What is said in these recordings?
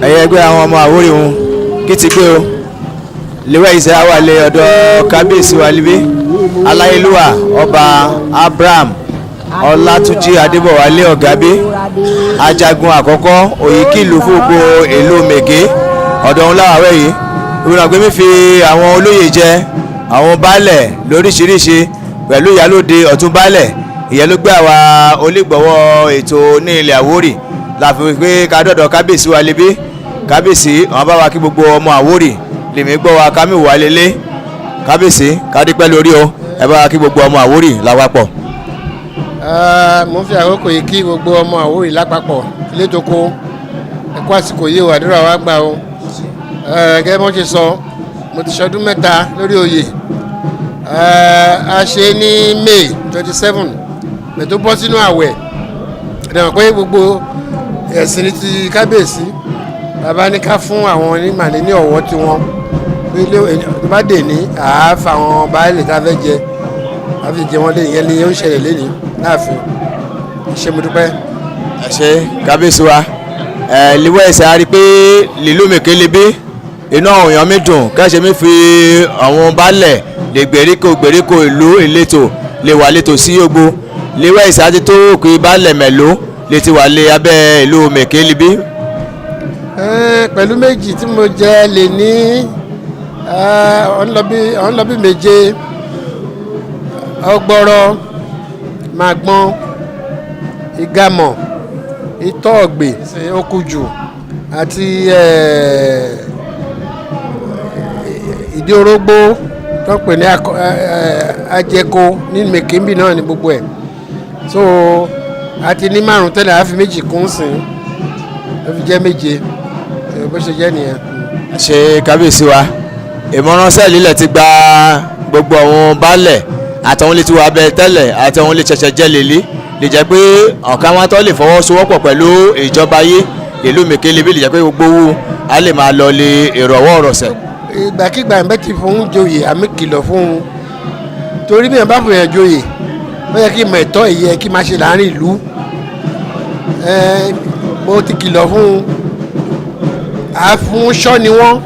ẹ̀yẹ ẹgbẹ́ àwọn ọmọ Àwórì wọn kí ti gbé o lewẹ́ ìṣẹ́ àwàlẹ̀ ọ̀dọ̀ kábíyèsí wa líbí aláyélúwà ọba Abraham Ọlátúnjí Adébọ̀wálé Ọ̀gábí ajagun àkọ́kọ́ òyìnkìlú fúgbò ìlú Mèké ọ̀dọ̀ òun láwàwẹ̀ yìí ìrìnàgbémí fi àwọn olóyè jẹ àwọn baálẹ̀ lóríṣiríṣi pẹ̀lú ìyálóde ọ̀tún baálẹ̀ ìyẹn ló gbé àwa onígbọ̀wọ́ ètò ní ilẹ̀ Àwórì láfi pé ká dọ̀dọ̀ kábíyèsí wa líbí kábíyèsí àwọn bá wa kí gbogbo ọmọ Àwórì lèmi gbọ́ wa kámi wà lélẹ̀ kábíyèsí kádípẹ́ lórí o ẹ bá wa kí gbogbo ọmọ Àwórì lápapọ̀. mo fi àkókò yìí kí gbogbo ọmọ Àwórì lápapọ̀ létòkó ẹ̀kọ́ àsìkò yìí wà àdúrà wa gbà o gẹ́gẹ́ bó ṣe sọ mo ti ṣọdún mẹ́ta lórí oyè a ṣe ní May 27 mẹ́tò bọ́ sínú àwẹ̀ ẹ̀dẹ̀mọ̀ pé gbogbo ẹ̀sìn ti kábíyèsí bàbá ní ká fún àwọn onímọ̀lẹ́ ní ọ̀wọ́ tí wọ́n bá dè ní àáfà àwọn baálé tá a fẹ́ jẹ àfi jẹ wọn lé ìyẹn ni ó ń ṣẹlẹ̀ lẹ́ni láàfin ṣe mo dúpẹ́. ẹ ṣe kábíyèsí wa liwẹ́ ẹ̀sẹ̀ a rí pé lílù Mèké libí iná òyàn mi dùn kẹ́sẹ̀ mi fi àwọn baálẹ̀ lè gbèríko ìlú ìletò lè wà létò sí Ògbó liwẹ́ ẹ̀sẹ̀ àti tó kí baálẹ̀ mẹ́lò lè ti wà lé abẹ́ ìlú Mèké libí. pẹ̀lú méjì tí mo jẹ lè ní ọ̀nlọ́bí méje ọgbọ́rọ̀ màgbọ́n ìgàmọ̀ ìtọ́ọ̀gbè okùjù àti ìdí orógbó tó pè ní ajẹko ní Mèkémbì náà ní gbogbo ẹ̀ so àti ní márùn tẹ́lẹ̀ àfi méjì kún sìn ó fi jẹ́ méje bó ṣe jẹ́ nìyẹn. ṣe kábíyèsí wa ìmọ̀ràn sẹ́ẹ̀lì ilẹ̀ ti gba gbogbo àwọn baálẹ̀ àtàwọn ilé tí wọ́n abẹ́ tẹ́lẹ̀ àtàwọn ilé ṣẹ̀ṣẹ̀ jẹ́ lèlí lè jẹ́ pé ọ̀kan wọn tó lè fọwọ́sowọ́pọ̀ pẹ̀lú ìjọba ayé ìlú Mèké libí lè jẹ́ pé gbogbo owó a lè máa lọ lé èrò ọwọ́ ọ̀rọ̀sẹ̀. ìgbàkigbà ń bẹ́ ti fún joyè àmì kìlọ̀ fún un torí bí wọn bá fún yẹn joyè ó yẹ kí mọ ẹ̀tọ́ ìyẹ kí máa ṣe láàrin ìlú mo ti kìlọ̀ fún un àfúnṣọ́ ni wọ́n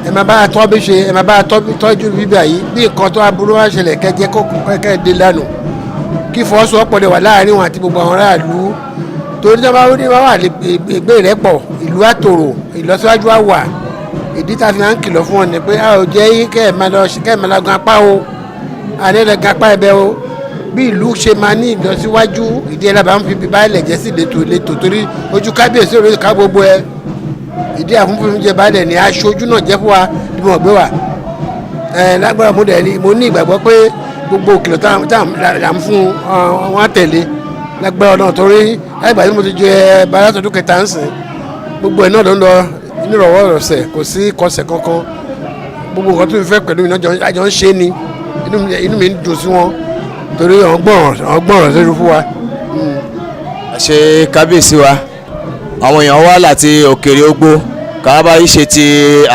ẹ máa bá a tọ́ bí ṣe ẹ máa bá a tọ́jú bíbí àyí bí nǹkan tó aburú wá ṣẹlẹ̀ kẹ́jẹ́ kẹ́kẹ́ dé lánàá kí fọwọ́sowọ́pọ̀ lè wà láàrin wọn àti gbogbo àwọn aráàlú torí tí wọ́n bá wà gbé rẹ̀ pọ̀ ìlú àtòrò ìlọsíwájú àwà ìdí tá a fi máa ń kìlọ̀ fún wọn ni pé a ò jẹ́ kẹ́ ẹ̀ máa lọ gan apá o àní lọ gan apá ẹ̀bẹ̀ o bí ìlú ṣe máa ní ìlọsíwájú ìdí ẹ̀ lábàá ń fi bíbá ilẹ̀ jẹ́ sí ìletò torí ojú kábíyèsí òròyìn ká gbogbo ẹ ìdí àfúnfún jẹ baálẹ̀ ni aṣojú náà jẹ́ fún wa bí wọ́n gbé wa lágbára mo ní ìgbàgbọ́ pé gbogbo òkìlọ̀ tá à ń fún wọn tẹ̀lé lágbára náà torí láìpẹ́ tí mo ti jẹ bàrà tọdún kẹta ń sìn gbogbo ẹ̀ náà ló ń lọ nírọ̀wọ́ ọ̀sẹ̀ kò sí kọsẹ̀ kankan gbogbo nǹkan tó ń fẹ́ pẹ̀lú àjọ ń ṣe ni inú mi ń dùn sí wọn torí ọgbọ́n ṣe fún wa. ṣe kábíyèsí wa àwọn èèyàn wá láti òkèèrè Ògbó kábà yìí ṣe ti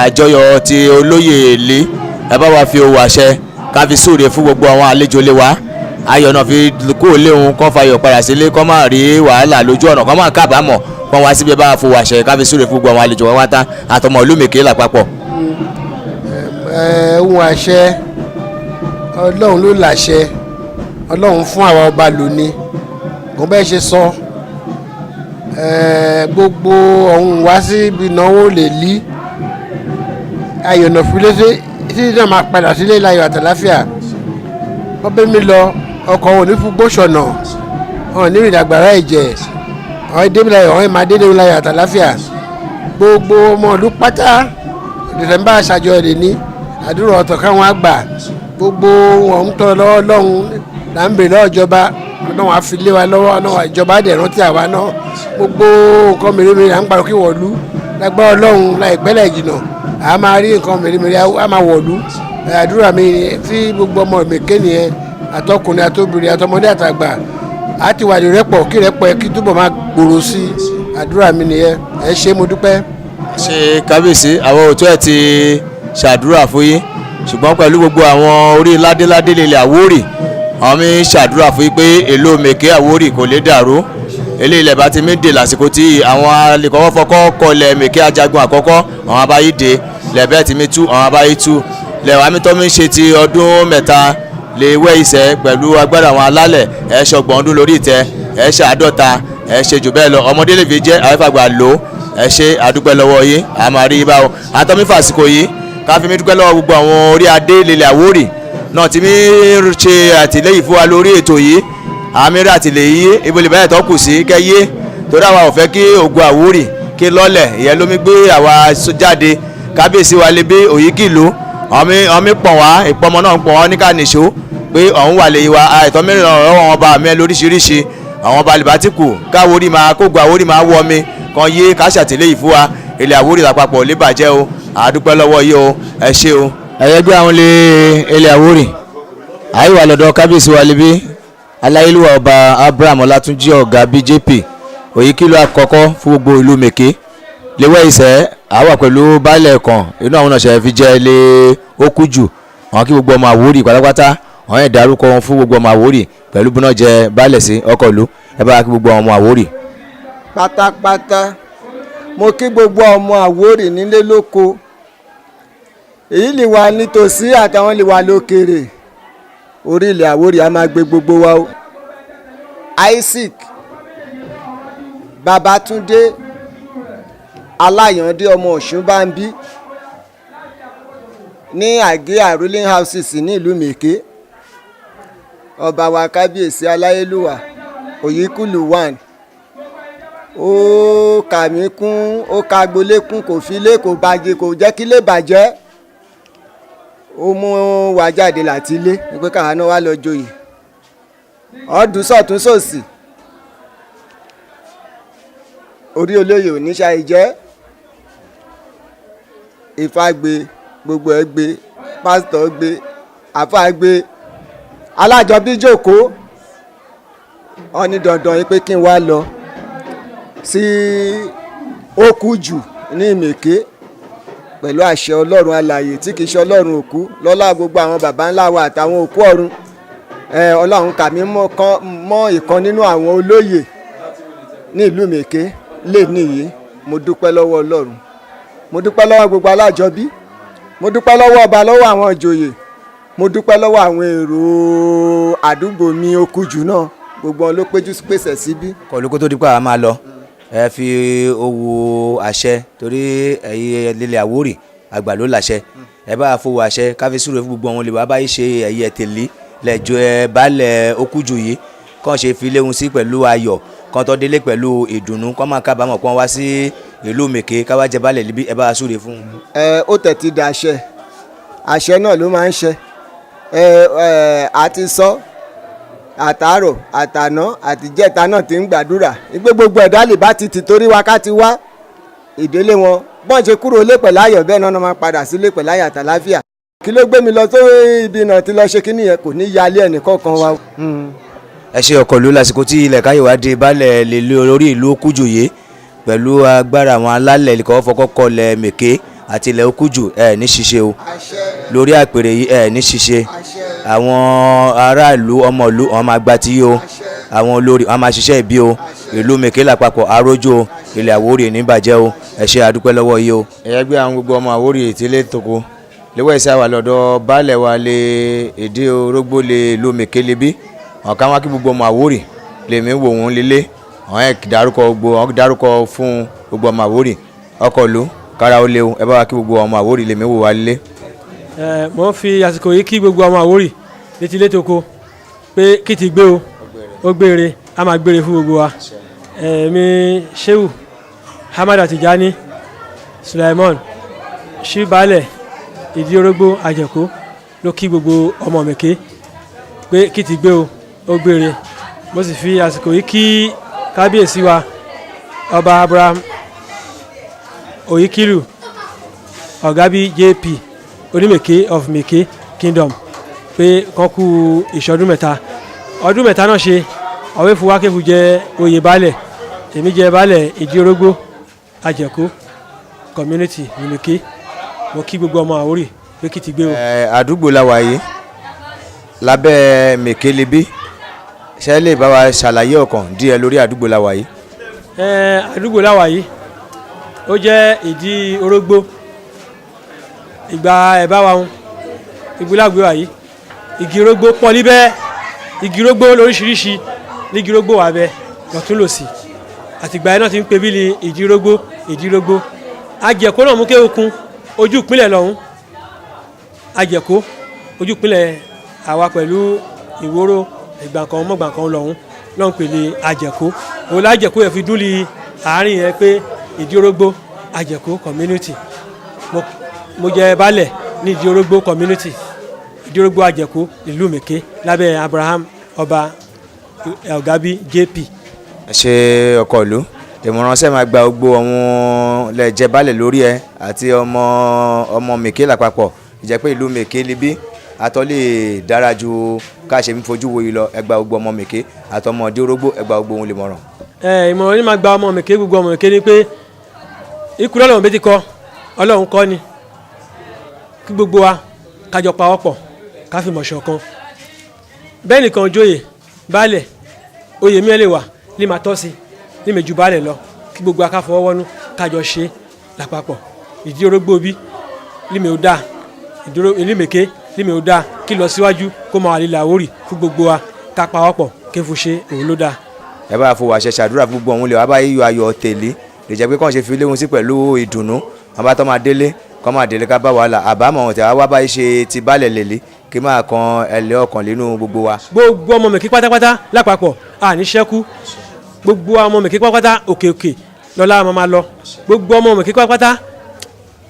àjọyọ̀ ti olóyè èlé ẹ bá wa fi owó àṣẹ ká fi súre fún gbogbo àwọn àlejò lé wa ayọ̀ náà fi kó léhun kọ́ fayọ̀ padà sílé kọ́ máa rí wàhálà lójú ọ̀nà kọ́ máa kábàámọ̀ kọ́ wá síbi bá fowó àṣẹ ká fi súre fún gbogbo àwọn àlejò wa wáta àtọmọ ìlú Mèké lápapọ̀. ohun àṣẹ Ọlọ́run ló láṣẹ Ọlọ́run fún àwa ọba lónìí kò bẹ́ẹ̀ ṣe sọ gbogbo ọ̀hún wá sí ibi ìnáwó lè lí ayọ̀nà fúlẹ́sẹ̀ títí náà máa padà sílé láyọ̀ àtàláfíà wọ́n bẹ́ mi lọ ọkọ̀ wọn ní fún gbóṣọ̀nà wọn ní ìdàgbàrá ẹ̀jẹ̀ àwọn ìdébìláyọ̀ wọn máa dé láyọ̀ àtàláfíà gbogbo ọmọ ìlú pátá dẹ̀sẹ̀mbà ṣàjọ èdè ní àdúrà ọ̀tọ̀ káwọn àgbà gbogbo wọn ń tọ́ lọ́wọ́ lọ́hùn là ń bèrè lọ́wọ́ ìjọba ọ̀nà wọn á fi lé wa lọ́wọ́ ọ̀nà ìjọba dẹ̀ rántí àwa náà gbogbo nǹkan mèremère à ń parọ́ kí wọ̀lú lágbára Ọlọ́run láìpẹ́ láì jìnnà à máa rí nǹkan mèremère à máa wọ̀lú àdúrà mi tí gbogbo ọmọ Mèké nìyẹn àtọkùnrin àtobìnrin àtọmọdé àtàgbà á ti wà ní rẹ́pọ̀ kí rẹ́pọ̀ ẹ kí túbọ̀ máa gbòòrò sí àdúrà mi nìyẹn ẹ ṣé mo dúpẹ́. ṣe kábíyèsí àwọn òtún ẹ̀ ti ṣàdúrà fún yín ṣùgbọ́n pẹ̀lú gbogbo àwọn orí ládéládé lélẹ̀ Àwórì àwọn mi ṣàdúrà fún yín pé èlò Mèké Àwórì kò lè dàrú eléyìí lẹ̀ bá ti mí dè lásìkò tí àwọn alẹ́kọ̀ọ́ fọkọ́ kọlẹ̀ Mèké Ajagun àkọ́kọ́ àwọn abáyé dé lẹ́bẹ̀ẹ́ ti mi tú àwọn abáyé tú lẹ́wọ̀n amítọ́mí ṣe ti ọdún mẹ́ta lè wẹ́ ìṣẹ́ pẹ̀lú agbára àwọn alálẹ̀ ẹ̀ ṣọgbọ̀n ọdún lórí ìtẹ́ ẹ̀ ṣe 50 ẹ̀ ṣe jù bẹ́ẹ̀ lọ ọmọdé lè fi jẹ́ àyífàgbà lò ẹ̀ ṣe àdúpẹ́ lọ́wọ́ yìí àmàrí báwo àtọ́mí fàsìkò yìí káfí mi dúpẹ́ lọ́wọ́ gbogbo àwọn orí adé lélẹ̀ Àwórì náà tí mi ṣe àtìlẹ́yìn fún wa lórí ètò yìí àmì rẹ̀ àtìlẹ́yìn ibùdó bẹ́ẹ̀ tó kù sí kẹ́yé torí àwa ò fẹ́ kí Ògo Àwórì kí lọ́lẹ̀ ìyẹn ló mi gbé àwa jáde kábíyèsí wa lè bí Òyìkìlú ọmọ pọ̀ wá ìpọ́nmọ́ náà pọ̀ wá ní kàníṣó pé ọ̀hún wà lè wa àìtọ́ mẹ́rin ọ̀rọ̀ wọn bá mi lóríṣiríṣi àwọn balìbátìkù káwórí máa kógo Àwórì máa wọ mi kan yé ká ṣàtìlẹ́yìn fún wa ilẹ̀ Àwórì lápapọ̀ lè bàjẹ́ o àdúpẹ́ lọ́wọ́ yìí o ẹ ṣé o. ẹ̀yẹ́gbẹ́ àwọn ilẹ̀ Àwórì àyíwá lọ́dọ̀ kábíyèsí wa lè bí aláyélúwà ọba Abraham Ọlátúnjí ọ̀gá BJP Òyìkìlú àkọ́kọ́ fún gbogbo ìlú Mèké léwẹ́ ìṣẹ́ àwà pẹ̀lú baálẹ̀ kan inú àwọn ọ̀nà fi jẹ́ ilé Òkújù àwọn kí gbogbo ọmọ Àwórì pátápátá àwọn yẹn dárúkọ wọn fún gbogbo ọmọ Àwórì pẹ̀lú bí náà jẹ baálẹ̀ sí ọkọ̀ ìlú ẹ bá kí gbogbo ọmọ Àwórì. pátápátá mo kí gbogbo ọmọ Àwórì nílé lóko èyí lè wà nítòsí àtàwọn lè wà lókèrè orí ilẹ̀ Àwórì a máa gbé gbogbo wa o. Isaac Babátúndé Aláyàndé ọmọ Ọ̀ṣunbámbí ní Àgé ruling houses ní ìlú Mèké ọba wa kábíyèsí aláyélúwà Òyìkìlú 1 ó kà mí kún ó ka agbolé kún kò fi lé kò bàjẹ́ kò jẹ́ kí lè bàjẹ́ ó mú wa jáde láti ilé pé káwa náà wá lọ joyè ọdún sọ̀tún sòsì orí olóyè oníṣà ìjẹ́ Ifá gbé gbogbo ẹ gbé pásítọ̀ gbé àfáà gbé alájọbí jókòó ó ní dandan yìí pé kí n wá lọ sí Òkújù ní Mèké pẹ̀lú àṣẹ Ọlọ́run alààyè tí kìí ṣe Ọlọ́run òkú lọ́lá gbogbo àwọn baba ńlá wa àtàwọn òkú ọ̀run Ọlọ́run kà mí mọ́ ìkan nínú àwọn olóyè ní ìlú Mèké lè níyì mo dúpẹ́ lọ́wọ́ Ọlọ́run mo dúpẹ́ lọ́wọ́ gbogbo alájọbí mo dúpẹ́ lọ́wọ́ ọba lọ́wọ́ àwọn ìjòyè mo dúpẹ́ lọ́wọ́ àwọn èrò àdúgbò mi Òkújù náà gbogbo wọn ló péjú pèsè síbí. kọ̀ọ̀lù kó tó dípò àwọn máa lọ ẹ fi owó àṣẹ torí ẹ̀yẹ lílẹ̀ Àwórì àgbà ló láṣẹ ẹ bá fowó àṣẹ káfí súrò fún gbogbo àwọn olè wá báyìí ṣe ẹ̀yẹ tèlé lẹ́jọ́ ẹ baálẹ̀ Òkújù yìí kàn ṣe fi léhun sí pẹ̀lú ayọ̀ kan tó délé pẹ̀lú ìdùnnú kàn máa kábàámọ̀ kàn wá sí ìlú Mèké káwá jẹ baálẹ̀ líbí ẹ bá súrò fún. ó tẹ̀tí da àṣẹ náà ló máa ń ṣe àti sọ àtàárọ̀ àtàná àtìjẹta náà ti ń gbàdúrà ìgbé gbogbo ẹ̀dá lè bá ti torí wákàtí wá ìdílé wọn bọ́n ṣe kúrò lé pẹ̀lú ayọ̀ bẹ́ẹ̀ náà máa padà sílé pẹ̀lú ayọ̀ àtàláfíà kí ló gbé mi lọ tó ibi náà ti lọ ṣe kí nìyẹn kò ní yálé ẹnì kọ̀ọ̀kan wa. ẹ ṣe ọkọ̀ ló lásìkò tí ilẹ̀ káyọ̀wá dé baálẹ̀ lè lórí ìlú Òkújù yìí pẹ̀lú agbára àwọn alálẹ̀ ìkọ́ fọkọ́kọ́ lẹ̀ Mèké àti ilẹ̀ Òkújù ẹ ní ṣíṣe o lórí àpèrè yìí ẹ ní ṣíṣe àwọn aráàlú ọmọ ìlú wọn máa gba tí o àwọn olórí wọn máa ṣiṣẹ́ ìbí o ìlú Mèké lápapọ̀ arójó ilẹ̀ Àwórì ní bàjẹ́ o ẹ ṣe àdúpẹ́ lọ́wọ́ yìí o. ẹ̀yẹ́ gbé àwọn gbogbo ọmọ Àwórì ìtìlẹ̀ tòkó léwọ́ ìṣe àwà lọ́dọ̀ baálẹ̀ wa lè èdè orógbó lè ìlú Mèké lébi ọ̀kan wá kí gbogbo ọmọ Àwórì lèmi wò wọ́n lélẹ̀ ọ̀hún dárúkọ fún gbogbo ọmọ Àwórì ọkọ̀ ìlú kára ó léwu ẹ bá wa kí gbogbo ọmọ Àwórì lèmi wò wá lélẹ̀. mo ń fi àsìkò yìí kí gbogbo ọmọ Àwórì létí létòkó pé kí ti gbé o ó gbére a máa gbére fún gbogbo wa mi Shehu Hamada Tijani Sulaiman Shibalẹ̀ ìdí orógbó àjẹkó ló kí gbogbo ọmọ Mèké pé kí ti gbé o ó gbére mo sì fi àsìkò yìí kí kábíyèsí wa ọba Abraham Òyìkìlú Ọ̀gábí JP Onímèké of Mèké Kingdom pé kán kú ìṣọdún mẹ́ta ọdún mẹ́ta náà ṣe ọ̀wé fún wákẹ́fù jẹ oyè baálẹ̀ èmi jẹ baálẹ̀ ìdí orógbó àjẹkó community Mèké mo kí gbogbo ọmọ Àwórì pé kí ti gbé o. àdúgbò la wà yìí lábẹ́ Mèké lebi ṣe lè bá wa ṣàlàyé ọ̀kan díẹ̀ lórí àdúgbò la wà yìí. Àdúgbò la wà yìí ó jẹ́ ìdí orógbó ìgbà ẹ̀bá wa ń ìgbélágbé wa yìí igi orógbó pọ̀ níbẹ̀ igi orógbó lóríṣiríṣi ní igi orógbó wà bẹ́ẹ̀ lọ́tún lòsì àtìgbà yẹn náà ti ń pe bíi ìdí orógbó àjẹkó náà mú kéwòkun ojú ìpínlẹ̀ lọ́hún àjẹkó ojú ìpínlẹ̀ àwa pẹ̀lú ìwóró ìgbàkan mọ́gbàkan lọ́hún lọ́hún pèlè àjẹkó òun lájẹkó yẹn fi dúnlì àárín yẹn pé ìdí orógbó àjẹkó community mo jẹ baálẹ̀ ní ìdí orógbó community ìdí orógbó àjẹkó ìlú Mèké lábẹ́ Abraham ọba Ọ̀gábí JP. ẹ ṣe ọkọ ìlú ìmọ̀ràn ṣe máa gba gbogbo àwọn lẹ́jẹ̀ baálẹ̀ lórí ẹ àti ọmọ Mèké lápapọ̀ ìjẹ́ pé ìlú Mèké libí àtọ́ lè dára ju káṣe mi fojú wo yìí lọ ẹgbà gbogbo ọmọ Mèké àtọmọ ìdí orógbó ẹgbà gbogbo ohun lè mọ̀ràn. Ìmọ̀ràn ní máa gba ọmọ Mèké gbogbo ọmọ Mèké ni pé ikú lọ́lọ́run bẹ́ẹ̀ ti kọ́ Ọlọ́run kọ́ ni kí gbogbo wa kájọ pawọ́pọ̀ ká fi mọ̀ ṣọ̀kan bẹ́ẹ̀ nìkan jóyè baálẹ̀ oyè mi lè wà ní máa tọ́ sí ní méjì baálẹ̀ lọ kí gbogbo wa ká fọwọ́ wọ́nú kájọ ṣe lápapọ̀ ìdí orógbó bí límẹ̀ ò dáa ìlú Mèké límẹ̀ ò dáa kí lọ síwájú kó máa wà lílà Àwórì fún gbogbo wa ká pawọ́pọ̀ kí fún ṣe òun ló dáa. ẹ bá fowó àṣẹ ṣàdúrà fún gbogbo ọ̀hún lè wá bá yíyọ ayọ̀ tèlé lè jẹ́ pé kàn ṣe fi léwu sí pẹ̀lú ìdùnnú wọn bá tọ́ máa délé kọ́ máa délé ká bá wàhálà àbámọ̀ ọ̀hún tẹ̀ wá báyìí ṣe ti bálẹ̀ lèlé kí máa kan ẹlẹ́ ọkàn nínú gbogbo wa. gbogbo ọmọ Mèké pátápátá lápapọ̀ àní ṣẹ́kù gbogbo ọmọ Mèké pátápátá òkè òkè lọ́la máa lọ gbogbo ọmọ Mèké pátápátá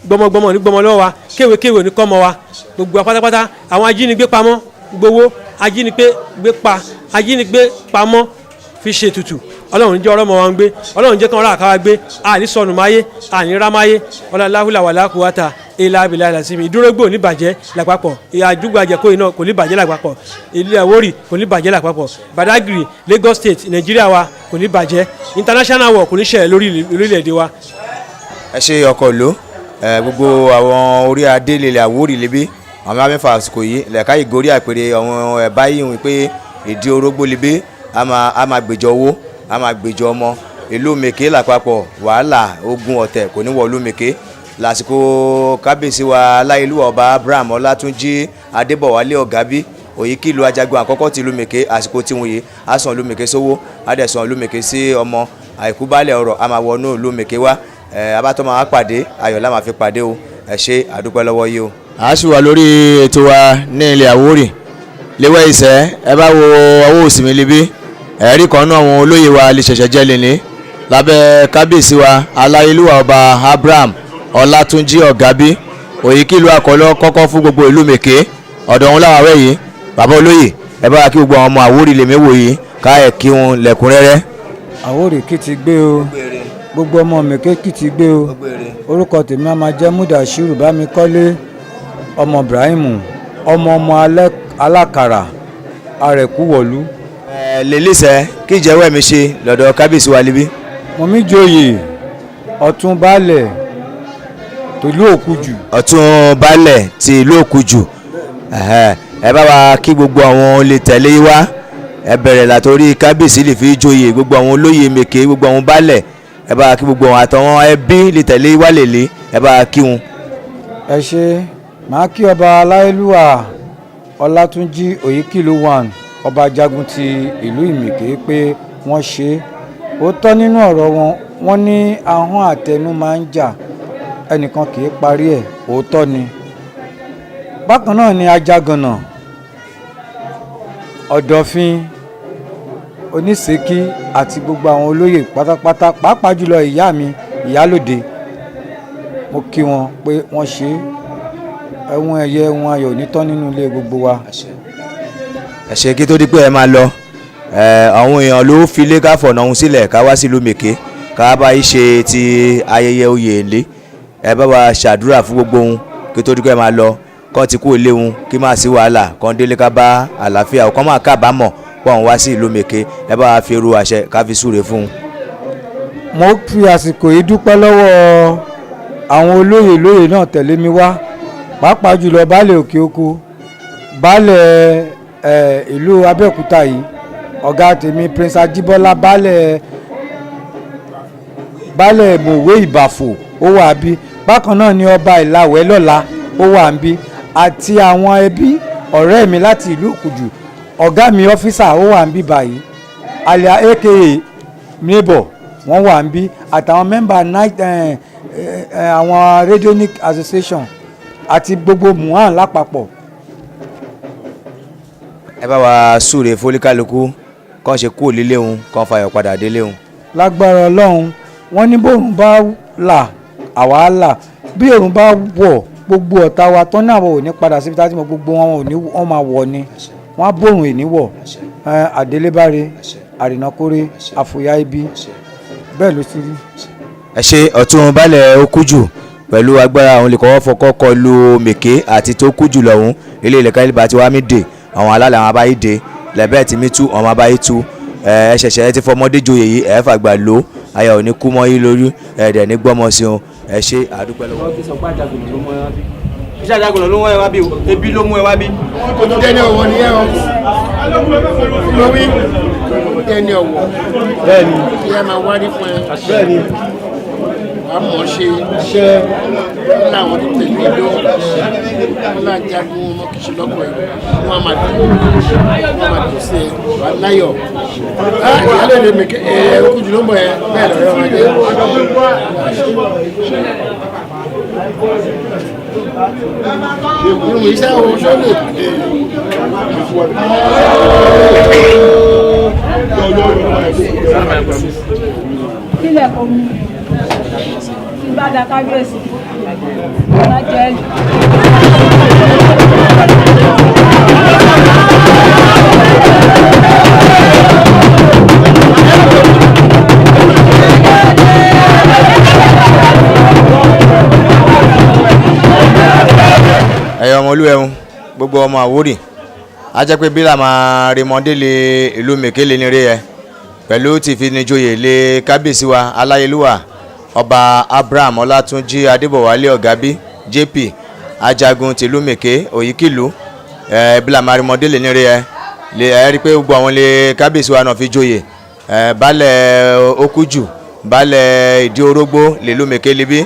gbọmọgbọmọ ní gbọmọ lọ́wọ́ wa kéwèkéwè ní kọ́mọ wa gbogbo pátápátá àwọn ajínigbé pamọ́ gbowó ajínigbé pamọ́ fi ṣe tutù Ọlọ́run jẹ́ ọ̀rọ̀ mọ́ wa ń gbé Ọlọ́run jẹ́ kí wọ́n rà káwá gbé àní sọnù máyé àní rámáyé ọlọ́láhùlà wàlákùwátà ilá abilà ìlàsími ìdúrógbò ní bàjẹ́ lápapọ̀ àdúgbò àjẹkó iná kò ní bàjẹ́ lápapọ̀ ilé Àwórì kò ní bàjẹ́ lápapọ̀ Badagry Lagos State Nàìjíríà wa kò ní bàjẹ́ international war kò ní ṣẹlẹ̀ lórí orílẹ̀-èdè wa. ẹ ṣe ọkọ ìlú gbogbo àwọn orí adé lè Àwórì lébi àwọn amẹ́fà àsìkò yìí lẹ́ka ìgórí àpèrè àwọn ẹ̀bá yìí wọ́n pé ìdí orógbó lébi a máa gbèjọ owó a máa gbèjọ ọmọ ìlú Mèké lápapọ̀ wàhálà ogun ọ̀tẹ̀ kò ní wọ ìlú Mèké lásìkò kábíyèsí wa aláìlúwà ọba Abraham Ọlátúnjí Adébọ̀wálé Ọ̀gábí Òyìkìlú Ajagun àkọ́kọ́ ti ìlú Mèké àsìkò tí wọ́n yìí á san ìlú Mèké sówó á dẹ̀ san ìlú Mèké sí ọmọ àìkú baálẹ̀ ọ̀rọ̀ a máa wọnú ìlú Mèké wá abátọ́ máa pàdé ayọ̀ la máa fi pàdé o ẹ ṣé àdúpẹ́ lọ́wọ́ yìí o. a sì wà lórí ètò wa ní ilẹ̀ Àwórì léwẹ́ ìṣẹ́ ẹ bá wo ọwọ́ òsì mi libí ẹ̀rí kan náà àwọn olóyè wa lè ṣẹ̀ṣẹ̀ jẹ́ lẹ́ni lábẹ́ kábíyèsí wa aláyélúwà ọba Abraham Ọlátúnjí Ọ̀gábí Òyìkìlú àkọ́lọ́ kọ́kọ́ fún gbogbo ìlú Mèké ọ̀dọ̀ òun láwọn àwẹ̀ yìí bàbá olóyè ẹ bá kí gbogbo àwọn ọmọ Àwórì lè méwò yìí ká ẹ̀ kí wọn lẹ́kùnrẹ́rẹ́. Àwórì kì ti gbé o gbogbo ọmọ Mèké kì ti gbé o orúkọ tèmi á máa jẹ́ Mudashiru Bámikọ́lé ọmọ Ibrahim ọmọ alákàrà arẹ̀kúwọ̀lú. lèlísẹ̀ kí ìjẹ́wọ́ mi ṣe lọ́dọ̀ kábíyèsí wa líbí. mo mi joyè ọ̀tún baálẹ̀ tìlú Òkújù. ọ̀tún baálẹ̀ ti ìlú Òkújù ẹ bá wa kí gbogbo àwọn olè tẹ̀lé wá ẹ bẹ̀rẹ̀ látòrí kábíyèsí lè fi joyè gbogbo àwọn olóyè Mèké gbogbo àwọn baálẹ̀ ẹ bá wa kí gbogbo àwọn àtàwọn ẹbí lè tẹ̀lé wá lèlé ẹ bá wa kí wọn. ẹ ṣe màá kí ọba aláìlúwà Ọlátúnjí Òyìkìlú 1 ọba jagun ti ìlú Ìmèké pé wọ́n ṣe ó tọ́ nínú ọ̀rọ̀ wọn wọ́n ní ahọ́n àtẹnu máa ń jà ẹnìkan kì í parí ẹ̀ òótọ́ ni. bákan náà ni Ajágànnà Ọ̀dọ̀fin Oníṣèkí àti gbogbo àwọn olóyè pátápátá pàápàá jùlọ ìyá mi Ìyálóde mo kí wọn pé wọ́n ṣe ẹ̀wọ̀n ẹ̀yẹ wọn ayọ̀ onítọ́ nínú ilé gbogbo wa. ẹ ṣé kí tó di pé ẹ máa lọ àwọn èèyàn ló fi lé ká fọ̀nà ọ̀hún sílẹ̀ ká wá sílùú Mèké ká bá yí ṣe ti ayẹyẹ oyè ìlé ẹ bá wa ṣàdúrà fún gbogbo ohun kí tó di pé ẹ máa lọ kán ti kú ilé ohun kí má sí wàhálà kán délé ká bá àlàáfíà kán má kábàámọ̀ pọ̀ ń wá sí ìlú Mèké ẹ bá wa fi ru àṣẹ ká fi súre fún un. mo fi àsìkò yìí dúpẹ́ lọ́wọ́ àwọn olóyè náà tẹ̀lé mi wá pàápàá jùlọ baálẹ̀ Òkè Oko baálẹ̀ ìlú Abẹ́òkúta yìí ọ̀gá tèmi Prince Ajíbọ́lá baálẹ̀ mòwe ìbàfò ó wà bí bákan náà ni ọba ìlàwẹ̀ lọ́la ó wà ń bí àti àwọn ẹbí ọ̀rẹ́ mi láti ìlú Òkùjù ọ̀gá mi ọ́físà ó wà ń bí báyìí alia aka neighbor wọ́n wà ń bí àtàwọn mẹ́mbà àwọn radionic association àti gbogbo muhan lápapọ̀. ẹ bá wa súre fólíkálukú kàn ṣe kú òlílé òun kàn fàyọ̀ padà délé òun. lágbára Ọlọ́run wọ́n ní bóòrùn bá là àwa là bí òòrùn bá wọ̀ gbogbo ọ̀tá wa tán náà ò ní padà síbi tá a ti mọ̀ gbogbo wọn máa wọ̀ ni wọ́n á bóòrùn èní wọ̀ àdélébáre àrìnàkórè àfòyá ibi bẹ́ẹ̀ ló ti rí. ẹ ṣe ọ̀tún balẹ̀ Òkújù pẹ̀lú agbára àwọn olùkọ́ fọkọ́ kọlu mèké àti tó kú jù lọ́hún ilé ìlẹ̀ka ìlú bàtí wàá mí dè àwọn alálẹ̀ àwọn abáyé dè lẹ́bẹ̀ẹ́ tí mi tú àwọn abáyé tú ẹ ṣẹ̀ṣẹ̀ ẹ ti fọmọdé joyè yìí ẹ fàgbà lò ayọ̀ ò ní kú mọ́ yín lórí ẹ̀ẹ́dẹ̀ ní gbọ́mọ sí wọn ẹ ṣe àdúpẹ́ lọ́wọ́. iṣẹ́ àjàgùnà ló mú ẹ wá bí o ebi ló mú ẹ wá bí. olùdẹ́ni ọ̀wọ́ ni ẹ ọ lórí olùdẹ́ni ọ̀wọ́ bẹ́ẹ̀ni kí ẹ máa wárí fún ẹ bẹ́ẹ̀ni àmọ́ ṣe iṣẹ́ láwọn tó tẹ̀lé ló wọn là ń jagun ọmọ kìí ṣe lọ́pọ̀ ẹ̀ wọ́n máa dùn sí ẹ wà láyọ̀ ìyálẹ̀ lè mèké Òkújù ló ń bọ̀ ẹ bẹ́ẹ̀ lọ́rọ̀ wọn jẹ́ ìrùn iṣẹ́ o ṣó lè kílẹ̀ kò mú kí bá da kábíyèsí ọ̀la jẹ́ ẹ̀yọ́ ọmọ olúwẹ̀hún gbogbo ọmọ Àwórì a jẹ́ pé bí la máa remọ́dé lé ìlú mèkéle ní rí ẹ pẹ̀lú tí fi ní joyè lé kábíyèsí wa aláyélúwà ọba Abraham Ọlátúnjí Adébọ̀wálé Ọ̀gábí JP ajagun tìlú mèké Òyìkìlú bí la máa remọ́dé lé ní rí ẹ rí pé gbogbo àwọn lé kábíyèsí wa náà fi joyè baálẹ̀ Òkújù baálẹ̀ Ìdí Orógbó lèlú mèké libí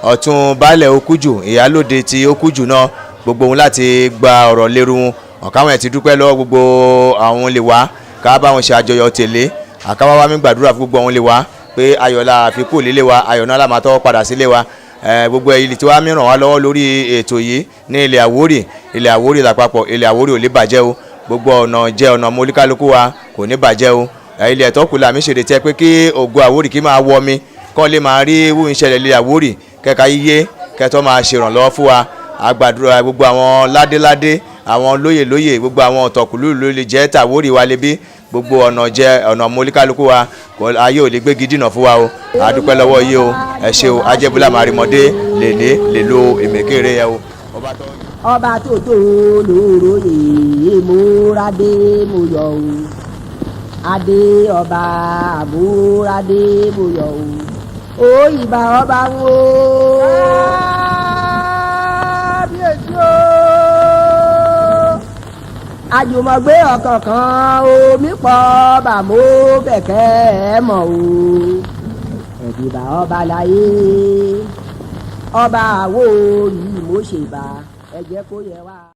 ọ̀tún baálẹ̀ Òkújù ìyálòde ti Òkújù náà gbogbo òun láti gba ọ̀rọ̀ lérú wọn ọ̀káwọn ẹ̀ ti dúpẹ́ lọ́wọ́ gbogbo àwọn lè wá ká bá wọn ṣe àjọyọ̀ tèlé àkáwá wa mi gbàdúrà fún gbogbo àwọn lè wá pé ayọ̀lá àfikún lílé wa ayọ̀ náà la máa tọ́wọ́ padà sílé wa gbogbo ilé tí wàá mìíràn wá lọ́wọ́ lórí ètò yìí ní ilẹ̀ Àwórì lápapọ̀ ilẹ̀ Àwórì ò lè bàjẹ́ o gbogbo ọ̀nà jẹ́ ọ̀nà mọ́líkálukú wa kò ní bàjẹ́ o ilẹ̀ ẹ̀tọ́ kù làmì ṣèlè tẹ́ pé kí ògo Àwórì kí máa wọ mi kọ́ lè máa rí wú ìṣẹ̀lẹ̀ ilẹ̀ Àwórì kẹ́ka yíyé kẹ́tọ́ máa ṣèrànlọ́wọ́ fún wa àgbàdúrà gbogbo àwọn ládéládé àwọn lóyè gbogbo àwọn ọ̀tọ̀kùlú ló lè jẹ́ tàwórì wa lébi gbogbo ọ̀nà jẹ́ ọ̀nà mọ́líkálukú wa ayé ò lè gbégi dìnà fún wa o àdúpẹ́ lọ́wọ́ yìí o ẹ ṣé o ajẹ́bùlà màrìmọ́dé lè lo èmẹ̀kẹ́rẹ́ yẹ o. ọba tó tó lóòrò yèé múradé mo yọ o adé ọba àmúradé mo yọ o ó ìbà ọba ń wo kábíyèsí o àjùmọ̀gbé ọ̀kọ̀ọ̀kan omi pọ̀ bàmó bẹ̀kẹ́ mọ̀ o ẹ̀dìbà ọba láyé ọba Àwórì mo ṣèbà ẹ jẹ́ kó yẹ wá.